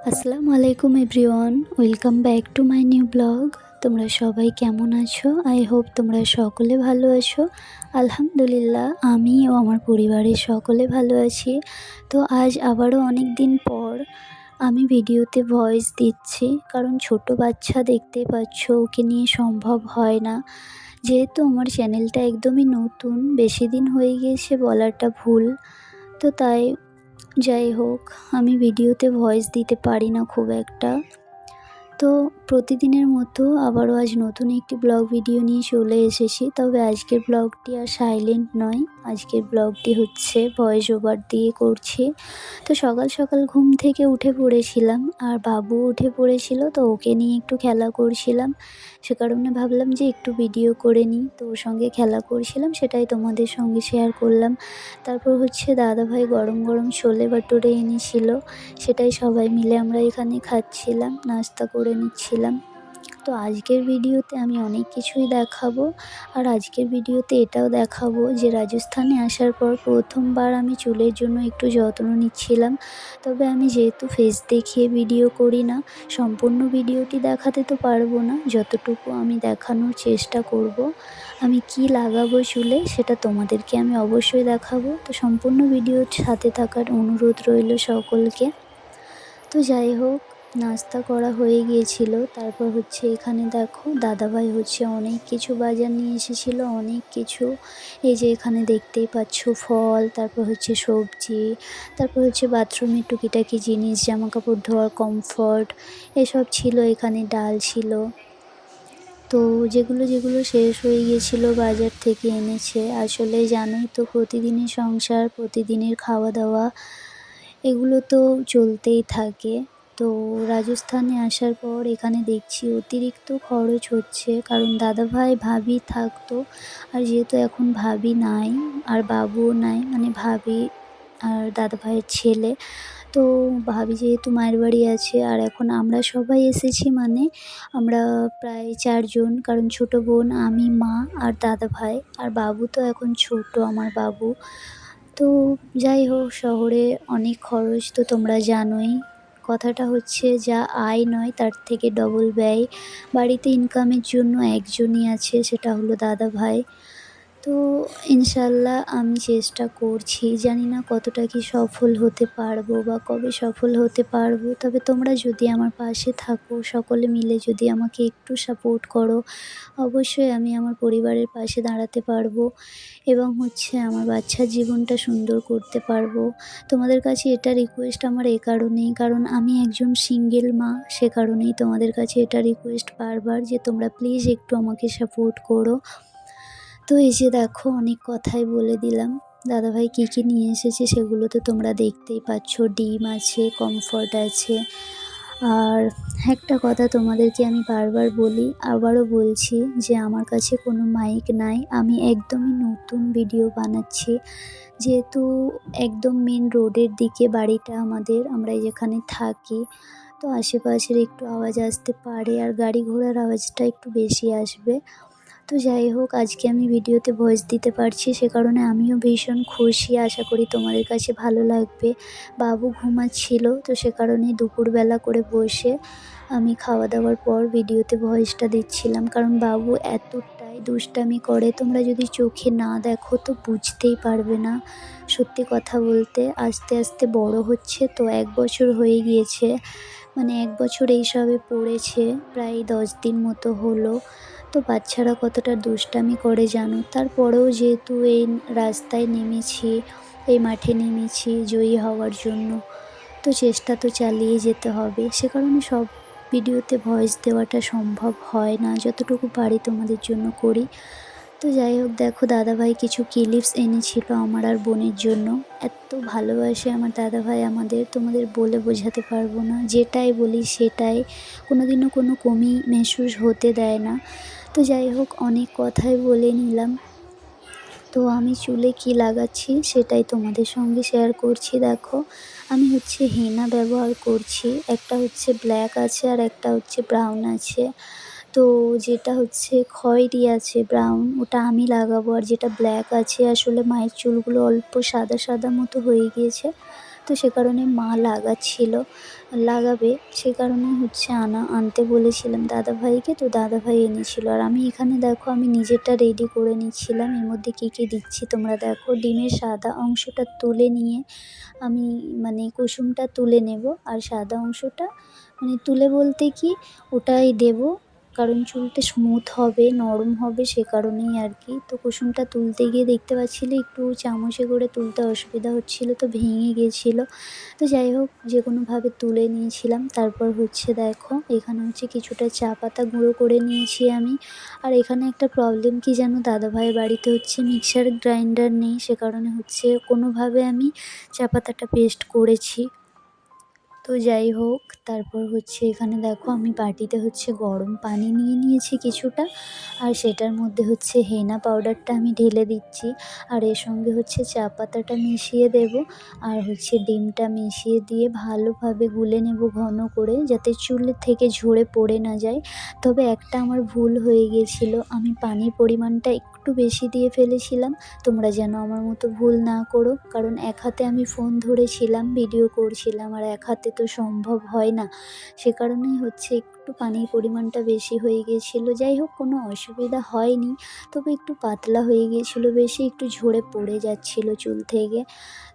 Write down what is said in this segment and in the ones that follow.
আসসালামু আলাইকুম everyone, welcome back to my new blog. তোমরা সবাই কেমন আছো? আই হোপ তোমরা সকলে ভালো আছো। আলহামদুলিল্লাহ, আমি ও আমার পরিবারের সকলে ভালো আছি। তো আজ আবারও অনেক দিন পর আমি ভিডিওতে ভয়েস দিচ্ছি, কারণ ছোট বাচ্চা দেখতে পাচ্ছ, ওকে নিয়ে সম্ভব হয় না। যেহেতু আমার চ্যানেলটা একদমই নতুন, বেশি দিন হয়ে গিয়েছে বলাটা ভুল। তো তাই যাই হোক, আমি ভিডিওতে ভয়েস দিতে পারি না খুব একটা। তো প্রতিদিনের মতো আবারও আজ নতুন একটি ব্লগ ভিডিও নিয়ে চলে এসেছি। তবে আজকের ব্লগটি আর সাইলেন্ট নয়, আজকের ব্লগটি হচ্ছে ভয়েস ওভার দিয়ে করছি। তো সকাল সকাল ঘুম থেকে উঠে পড়েছিলাম, আর বাবু উঠে পড়েছিল, তো ওকে নিয়ে একটু খেলা করছিলাম। সে কারণে ভাবলাম যে একটু ভিডিও করে নিই, তো ওর সঙ্গে খেলা করছিলাম, সেটাই তোমাদের সঙ্গে শেয়ার করলাম। তারপর হচ্ছে দাদাভাই গরম গরম ছোলে ভাটুরে এনেছিল, সেটাই সবাই মিলে আমরা এখানে খাচ্ছিলাম, নাস্তা করে নিচ্ছিলাম। তো আজকের ভিডিওতে আমি অনেক কিছুই দেখাবো। আর আজকের ভিডিওতে এটাও দেখাবো যে রাজস্থানে আসার পর প্রথমবার আমি চুলের জন্য একটু যত্ন নিচ্ছিলাম। তবে আমি যেহেতু ফেস দেখিয়ে ভিডিও করি না, সম্পূর্ণ ভিডিওটি দেখাতে তো পারবো না, যতটুকু আমি দেখানোর চেষ্টা করব। আমি কি লাগাবো চুলে সেটা তোমাদেরকে আমি অবশ্যই দেখাবো। তো সম্পূর্ণ ভিডিওর সাথে থাকার অনুরোধ রইল সকলকে। তো যাই হোক, নাস্তা করা হয়ে গিয়েছিল। তারপর হচ্ছে এখানে দেখো দাদাভাই হচ্ছে অনেক কিছু বাজার নিয়ে এসেছিলো, অনেক কিছু। এই যে এখানে দেখতেই পাচ্ছ ফল, তারপর হচ্ছে সবজি, তারপর হচ্ছে বাথরুমের টুকিটাকি জিনিস, জামা কাপড় ধোয়ার কমফর্ট, এসব ছিল। এখানে ডাল ছিল। তো যেগুলো যেগুলো শেষ হয়ে গিয়েছিলো বাজার থেকে এনেছে। আসলে জানোই তো, প্রতিদিনের সংসার, প্রতিদিনের খাওয়া দাওয়া, এগুলো তো চলতেই থাকে। তো রাজস্থানে আসার পর এখানে দেখছি অতিরিক্ত খরচ হচ্ছে, কারণ দাদাভাই ভাবি থাকতো, আর যেহেতু এখন ভাবি নাই আর বাবুও নাই, মানে ভাবি আর দাদাভাইয়ের ছেলে। তো ভাবি যেহেতু মায়ের বাড়ি আছে, আর এখন আমরা সবাই এসেছি, মানে আমরা প্রায় 4 জন, কারণ ছোট বোন, আমি, মা আর দাদাভাই। আর বাবু তো এখন ছোট, আমার বাবু। তো যাই হোক, শহরে অনেক খরচ তো তোমরা জানোই। কথাটা হচ্ছে, যা আয় নয় তার থেকে ডবল ব্যয়। বাড়িতে ইনকামের জন্য একজনই আছে, সেটা হলো দাদাভাই। তো ইনশাল্লাহ আমি চেষ্টা করছি, জানি না কতটা কি সফল হতে পারবো বা কবে সফল হতে পারবো। তবে তোমরা যদি আমার পাশে থাকো, সকলে মিলে যদি আমাকে একটু সাপোর্ট করো, অবশ্যই আমি আমার পরিবারের পাশে দাঁড়াতে পারবো এবং হচ্ছে আমার বাচ্চার জীবনটা সুন্দর করতে পারবো। তোমাদের কাছে এটা রিকোয়েস্ট আমার এ কারণেই, কারণ আমি একজন সিঙ্গেল মা, সে কারণেই তোমাদের কাছে এটা রিকোয়েস্ট বারবার, যে তোমরা প্লিজ একটু আমাকে সাপোর্ট করো। তো এই যে দেখো, অনেক কথাই বলে দিলাম। দাদাভাই কী কী নিয়ে এসেছে সেগুলো তো তোমরা দেখতেই পাচ্ছ। ডিম আছে, কমফর্ট আছে। আর একটা কথা তোমাদেরকে আমি বারবার বলি, আবারও বলছি, যে আমার কাছে কোনো মাইক নাই। আমি একদমই নতুন ভিডিও বানাচ্ছি। যেহেতু একদম মেন রোডের দিকে বাড়িটা আমাদের, আমরা যেখানে থাকি, তো আশেপাশের একটু আওয়াজ আসতে পারে, আর গাড়ি ঘোড়ার আওয়াজটা একটু বেশি আসবে। তো যাই হোক, আজকে আমি ভিডিওতে ভয়েস দিতে পারছি, সে কারণে আমিও ভীষণ খুশি। আশা করি তোমাদের কাছে ভালো লাগবে। বাবু ঘুমাচ্ছিল, তো সে কারণেই দুপুরবেলা করে বসে আমি খাওয়া দাওয়ার পর ভিডিওতে ভয়েসটা দিচ্ছিলাম, কারণ বাবু এতটাই দুষ্টামি করে, তোমরা যদি চোখে না দেখো তো বুঝতেই পারবে না। সত্যি কথা বলতে, আস্তে আস্তে বড় হচ্ছে, তো 1 বছর হয়ে গিয়েছে, মানে 1 বছর এই সবে পড়েছে, প্রায় 10 দিন মতো হলো। তো বাচ্চারা কতটা দুষ্টামি করে জানো। তারপরেও যেহেতু এই রাস্তায় নেমেছি, এই মাঠে নেমেছি জয়ী হওয়ার জন্য, তো চেষ্টা তো চালিয়ে যেতে হবে। সে কারণে সব ভিডিওতে ভয়েস দেওয়াটা সম্ভব হয় না, যতটুকু পারি তোমাদের জন্য করি। তো যাই হোক, দেখো দাদাভাই কিছু ক্লিপস এনেছিল আমার আর বোনের জন্য। এত ভালোবাসে আমার দাদাভাই আমাদের, তোমাদের বলে বোঝাতে পারবো না। যেটাই বলি সেটাই, কোনোদিনও কোনো কমি মেহসুস হতে দেয় না। তো যাই হোক, অনেক কথাই বলে নিলাম। তো আমি চুলে কি লাগাচ্ছি সেটাই তোমাদের সঙ্গে শেয়ার করছি। দেখো, আমি হচ্ছে হেনা ব্যবহার করছি। একটা হচ্ছে ব্ল্যাক আছে আর একটা হচ্ছে ব্রাউন আছে। তো যেটা হচ্ছে খয়েরি আছে ব্রাউন, ওটা আমি লাগাবো। আর যেটা ব্ল্যাক আছে, আসলে মায়ের চুলগুলো অল্প সাদা সাদা মতো হয়ে গিয়েছে, তো সে কারণে মা লাগাবে, সে কারণে হচ্ছে আনতে বলেছিলাম দাদাভাইকে, তো দাদাভাই এনেছিল। আর আমি এখানে দেখো আমি নিজেরটা রেডি করে নিচ্ছিলাম। এর মধ্যে কী কী দিচ্ছি তোমরা দেখো। ডিমের সাদা অংশটা তুলে নিয়ে আমি মানে কুসুমটা তুলে নেব, আর সাদা অংশটা মানে তুলে বলতে কি ওটাই দেব, কারণ চুলটা স্মুথ হবে, নরম হবে, সে কারণেই আর কি। তো কুসুমটা তুলতে গিয়ে দেখতে পাচ্ছিলে একটু চামচে করে তুলতে অসুবিধা হচ্ছিলো, তো ভেঙে গিয়েছিলো। তো যাই হোক যে কোনোভাবে তুলে নিয়েছিলাম। তারপর হচ্ছে দেখো এখানে হচ্ছে কিছুটা চা পাতা গুঁড়ো করে নিয়েছি আমি। আর এখানে একটা প্রবলেম কি জানো, দাদাভাইয়ের বাড়িতে হচ্ছে মিক্সার গ্রাইন্ডার নেই, সে কারণে হচ্ছে কোনোভাবে আমি চা পাতাটা পেস্ট করেছি। তো যাই হোক তারপর হচ্ছে এখানে দেখো আমি বাটিতে হচ্ছে গরম পানি নিয়ে নিয়েছি কিছুটা, আর সেটার মধ্যে হচ্ছে হেনা পাউডারটা আমি ঢেলে দিচ্ছি, আর এর সঙ্গে হচ্ছে চা পাতাটা মিশিয়ে দেব, আর হচ্ছে ডিমটা মিশিয়ে দিয়ে ভালোভাবে গুলে নেব ঘন করে, যাতে চুলের থেকে ঝরে পড়ে না যায়। তবে একটা আমার ভুল হয়ে গিয়েছিল, আমি পানির পরিমাণটা একটু বেশি দিয়ে ফেলেছিলাম। তোমরা যেন আমার মতো ভুল না করো, কারণ এক হাতে আমি ফোন ধরেছিলাম, ভিডিও করছিলাম, আর এক হাতে তো সম্ভব হয় না, সে কারণেই হচ্ছে একটু পানির পরিমাণটা বেশি হয়ে গিয়েছিলো। যাই হোক কোনো অসুবিধা হয়নি, তবে একটু পাতলা হয়ে গিয়েছিলো বেশি, একটু ঝরে পড়ে যাচ্ছিলো চুল থেকে।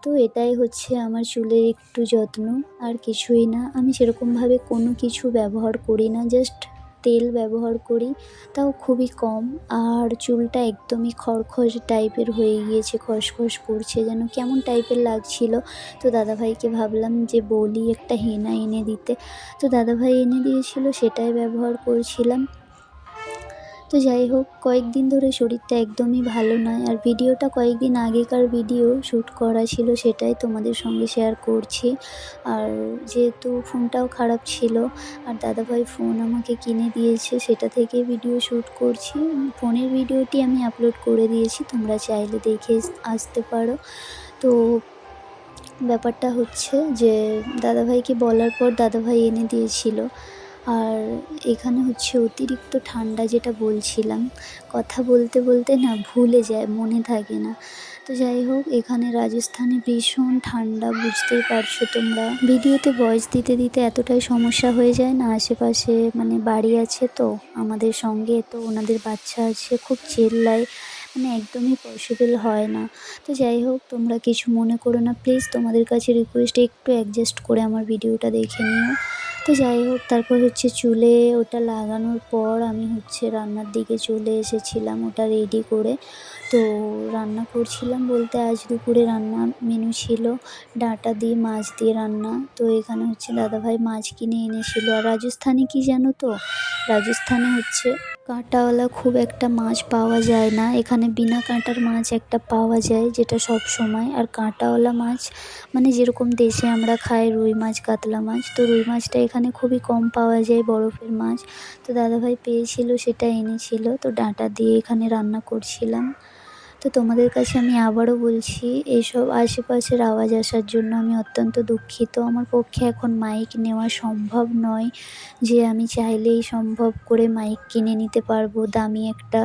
তো এটাই হচ্ছে আমার চুলের একটু যত্ন, আর কিছুই না। আমি সেরকমভাবে কোনো কিছু ব্যবহার করি না, জাস্ট তেল ব্যবহার করি, তাও খুবই কম। আর চুলটা একদমই খরখর টাইপের হয়ে গিয়েছে, খসখস করছে, যেন কেমন টাইপের লাগছিল। তো দাদাভাইকে ভাবলাম যে বলি একটা হেনা এনে দিতে, তো দাদাভাই এনে দিয়েছিল, সেটাই ব্যবহার করছিলাম। তো যাই হোক কয়েকদিন ধরে শরীরটা একদমই ভালো নয়, আর ভিডিওটা কয়েকদিন আগেকার ভিডিও শ্যুট করা ছিল, সেটাই তোমাদের সঙ্গে শেয়ার করছি। আর যেহেতু ফোনটাও খারাপ ছিল, আর দাদাভাই ফোন আমাকে কিনে দিয়েছে, সেটা থেকে ভিডিও শ্যুট করছি। ফোনের ভিডিওটি আমি আপলোড করে দিয়েছি, তোমরা চাইলে দেখে আসতে পারো। তো ব্যাপারটা হচ্ছে যে দাদাভাইকে বলার পর দাদাভাই এনে দিয়েছিল। আর এখানে হচ্ছে অতিরিক্ত ঠান্ডা, যেটা বলছিলাম, কথা বলতে বলতে না ভুলে যায়, মনে থাকে না। তো যাই হোক এখানে রাজস্থানে ভীষণ ঠান্ডা, বুঝতেই পারছো তোমরা। ভিডিওতে ভয়েস দিতে দিতে এতটাই সমস্যা হয়ে যায় না, আশেপাশে মানে বাড়ি আছে তো আমাদের সঙ্গে, তো ওনাদের বাচ্চা আছে, খুব চেল্লায়, মানে একদমই পসিবল হয় না। তো যাই হোক তোমরা কিছু মনে করো না প্লিজ, তোমাদের কাছে রিকোয়েস্ট একটু অ্যাডজাস্ট করে আমার ভিডিওটা দেখে নিও। তো যাই হোক তারপর হচ্ছে চুলে ওটা লাগানোর পর আমি হচ্ছে রান্নার দিকে চলে এসেছিলাম ওটা রেডি করে। তো রান্না করছিলাম বলতে আজ দুপুরে রান্নার মেনু ছিল ডাঁটা দিয়ে মাছ দিয়ে রান্না। তো এখানে হচ্ছে দাদাভাই মাছ কিনে এনেছিল। আর রাজস্থানে কি জানো তো, রাজস্থানে হচ্ছে কাঁটাওয়ালা খুব একটা মাছ পাওয়া যায় না, এখানে বিনা কাঁটার মাছ একটা পাওয়া যায়, যেটা সব সময়। আর কাঁটাওয়ালা মাছ মানে যেরকম দেশে আমরা খাই রুই মাছ, কাতলা মাছ, তো রুই মাছটা এখানে খুবই কম পাওয়া যায়, বরফের মাছ। তো দাদাভাই পেয়েছিল, সেটা এনেছিল, তো ডাঁটা দিয়ে এখানে রান্না করছিলাম। তো তোমাদের কাছে আমি আবারও বলছি, এইসব আশেপাশের আওয়াজ আসার জন্য আমি অত্যন্ত দুঃখিত। আমার পক্ষে এখন মাইক নেওয়া সম্ভব নয়, যে আমি চাইলেই সম্ভব করে মাইক কিনে নিতে পারবো দামি একটা,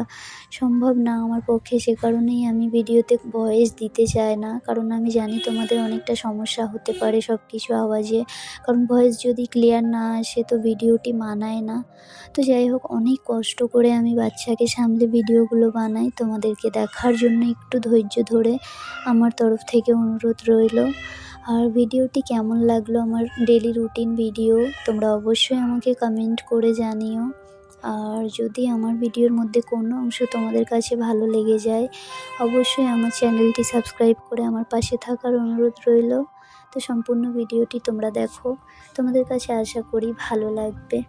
সম্ভব না আমার পক্ষে। সে কারণেই আমি ভিডিওতে ভয়েস দিতে চাই না, কারণ আমি জানি তোমাদের অনেকটা সমস্যা হতে পারে সব কিছু আওয়াজে, কারণ ভয়েস যদি ক্লিয়ার না আসে তো ভিডিওটি মানায় না। তো যাই হোক অনেক কষ্ট করে আমি বাচ্চাকে সামলে ভিডিওগুলো বানাই, তোমাদেরকে দেখার জন্য একটু ধৈর্য ধরে আমার তরফ থেকে অনুরোধ রইল। আর ভিডিওটি কেমন লাগলো, আমার ডেলি রুটিন ভিডিও, তোমরা অবশ্যই আমাকে কমেন্ট করে জানিও। আর যদি আমার ভিডিওর মধ্যে কোনো অংশ তোমাদের কাছে ভালো লেগে যায়, অবশ্যই আমার চ্যানেলটি সাবস্ক্রাইব করে আমার পাশে থাকার অনুরোধ রইল। তো সম্পূর্ণ ভিডিওটি তোমরা দেখো, তোমাদের কাছে আশা করি ভালো লাগবে।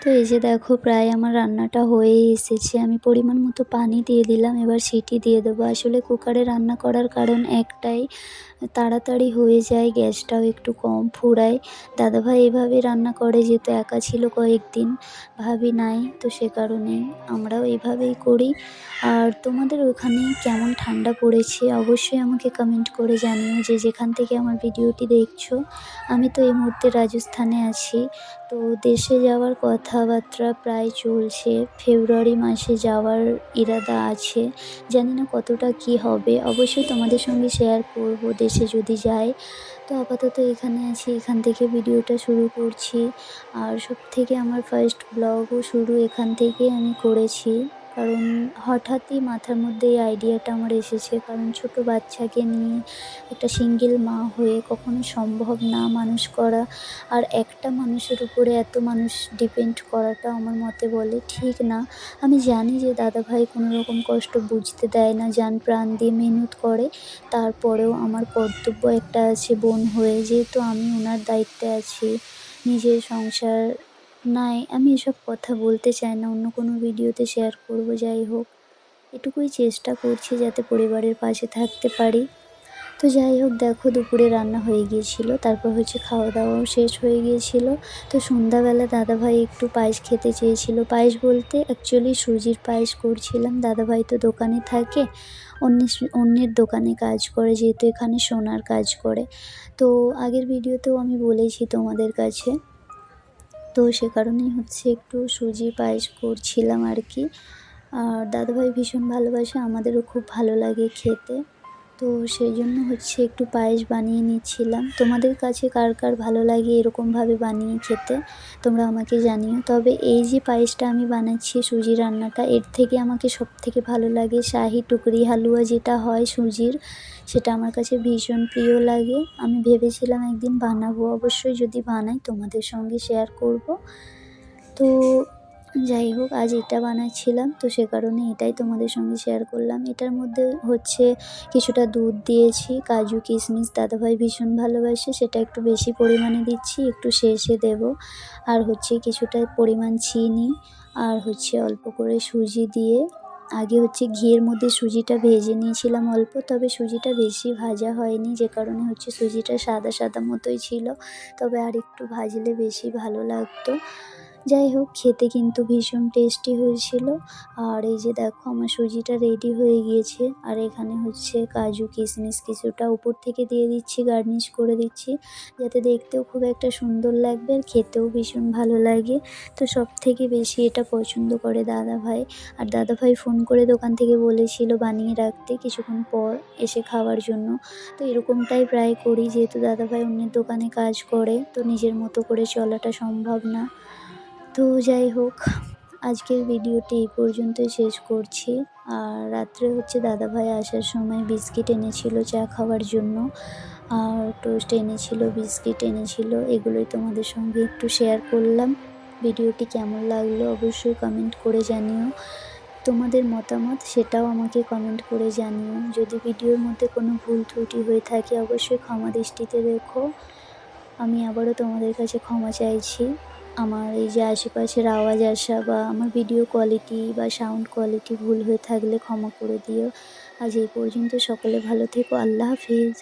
তো এই যে দেখো প্রায় আমার রান্নাটা হয়েই এসেছে, আমি পরিমাণ মতো পানি দিয়ে দিলাম, এবার সিটি দিয়ে দেবো। আসলে কুকারে রান্না করার কারণ একটাই, তাড়াতাড়ি হয়ে যায়, গ্যাসটাও একটু কম ফুরায়। দাদাভাই এভাবে রান্না করে, যেহেতু একা ছিল কয়েকদিন, ভাবি নাই, তো সে কারণেই আমরাও এইভাবেই করি। আর তোমাদের ওখানে কেমন ঠান্ডা পড়েছে অবশ্যই আমাকে কমেন্ট করে জানিও, যে যেখান থেকে আমার ভিডিওটি দেখছো। আমি তো এই মুহূর্তে রাজস্থানে আছি, তো দেশে যাওয়ার কথাবার্তা প্রায় চলছে, ফেব্রুয়ারি মাসে যাওয়ার ইরাদা আছে, জানি না কতটা কি হবে, অবশ্যই তোমাদের সঙ্গে শেয়ার করব দেশে আশেপাশে যদি যাই। তো আপাতত এখানে আছি, এখান থেকে ভিডিওটা শুরু করছি। আর সবথেকে আমার ফার্স্ট ব্লগও শুরু এখান থেকেই আমি করেছি। কারণ হঠাৎই মাথার মধ্যে এই আইডিয়াটা আমার এসেছে। কারণ ছোট বাচ্চাকে নিয়ে একটা সিঙ্গেল মা হয়ে কখনো সম্ভব না মানুষ করা। আর একটা মানুষের উপরে এত মানুষ ডিপেন্ড করাটা আমার মতে বলে ঠিক না। আমি জানি যে দাদাভাই কোনো রকম কষ্ট বুঝতে দেয় না, জান প্রাণ দিয়ে মেহনত করে। তারপরেও আমার কর্তব্য একটা আছে বোন হয়ে, যেহেতু আমি ওনার দায়িত্বে আছি। নিজের সংসার নাই, আমি এসব কথা বলতে চাই না, অন্য কোনো ভিডিওতে শেয়ার করব। যাই হোক, এটুকুই চেষ্টা করছি যাতে পরিবারের পাশে থাকতে পারি। তো যাই হোক, দেখো দুপুরে রান্না হয়ে গিয়েছিল। তারপর হচ্ছে খাওয়া-দাওয়াও শেষ হয়ে গিয়েছিল। তো সন্ধ্যাবেলা দাদাভাই একটু পায়েস খেতে চেয়েছিল। পায়েস বলতে অ্যাকচুয়ালি সুজির পায়েস করছিলাম। দাদাভাই তো দোকানে থাকে, অন্যের দোকানে কাজ করে, যেহেতু এখানে সোনার কাজ করে। তো আগের ভিডিওতেও আমি বলেছি তোমাদের কাছে। তো সে কারণেই হচ্ছে একটু সুজির পায়েস করছিলাম আরকি। আর দাদাভাই ভীষণ ভালোবাসে, আমাদেরও খুব ভালো লাগে খেতে। তো সেইজন্য হচ্ছে একটু পায়েস বানিয়ে নিচ্ছিলাম। তোমাদের কাছে কার, কার ভালো লাগে এরকমভাবে বানিয়ে খেতে তোমরা আমাকে জানিও। তবে এই যে পায়েসটা আমি বানাচ্ছি সুজির রান্নাটা, এর থেকে আমাকে সবথেকে ভালো লাগে শাহি টুকরি হালুয়া যেটা হয় সুজির, সেটা আমার কাছে ভীষণ প্রিয় লাগে। আমি ভেবেছিলাম একদিন বানাবো, অবশ্যই যদি বানাই তোমাদের সঙ্গে শেয়ার করব। তো যাই হোক, আজ এটা বানাচ্ছিলাম, তো সে কারণে এটাই তোমাদের সঙ্গে শেয়ার করলাম। এটার মধ্যে হচ্ছে কিছুটা দুধ দিয়েছি, কাজু কিশমিশ দাদাভাই ভীষণ ভালোবাসে, সেটা একটু বেশি পরিমাণে দিচ্ছি, একটু শেষে দেবো। আর হচ্ছে কিছুটা পরিমাণ চিনি, আর হচ্ছে অল্প করে সুজি দিয়ে আগে হচ্ছে ঘিয়ের মধ্যে সুজিটা ভেজে নিয়েছিলাম অল্প, তবে সুজিটা বেশি ভাজা হয়নি, যে কারণে হচ্ছে সুজিটা সাদা সাদা মতোই ছিল। তবে আরেকটু ভাজলে বেশি ভালো লাগতো। যাই হোক, খেতে কিন্তু ভীষণ টেস্টি হয়েছিল। আর এই যে দেখো আমার সুজিটা রেডি হয়ে গিয়েছে। আর এখানে হচ্ছে কাজু কিশমিশ কিছুটা উপর থেকে দিয়ে দিচ্ছি, গার্নিশ করে দিচ্ছি, যাতে দেখতেও খুব একটা সুন্দর লাগবে আর খেতেও ভীষণ ভালো লাগে। তো সবথেকে বেশি এটা পছন্দ করে দাদাভাই। আর দাদাভাই ফোন করে দোকান থেকে বলেছিল বানিয়ে রাখতে কিছুক্ষণ পর এসে খাওয়ার জন্য। তো এরকমটাই প্রায় করি, যেহেতু দাদাভাই অন্যের দোকানে কাজ করে, তো নিজের মতো করে চলাটা সম্ভব না। তো যাই হোক, আজকের ভিডিওটি এই পর্যন্তই শেষ করছি। আর রাত্রে হচ্ছে দাদাভাই আসার সময় বিস্কিট এনেছিল চা খাওয়ার জন্য, আর টোস্ট এনেছিল, বিস্কিট এনেছিল, এগুলোই তোমাদের সঙ্গে একটু শেয়ার করলাম। ভিডিওটি কেমন লাগলো অবশ্যই কমেন্ট করে জানিও। তোমাদের মতামত সেটাও আমাকে কমেন্ট করে জানিও। যদি ভিডিওর মধ্যে কোনো ভুল ত্রুটি হয়ে থাকে অবশ্যই ক্ষমা দৃষ্টিতে দেখো। আমি আবারও তোমাদের কাছে ক্ষমা চাইছি। আমার এই যে আশেপাশের আওয়াজ আসা বা আমার ভিডিও কোয়ালিটি বা সাউন্ড কোয়ালিটি ভুল হয়ে থাকলে ক্ষমা করে দিও। আজ এই পর্যন্ত, সকলে ভালো থেকো। আল্লাহ হাফিজ।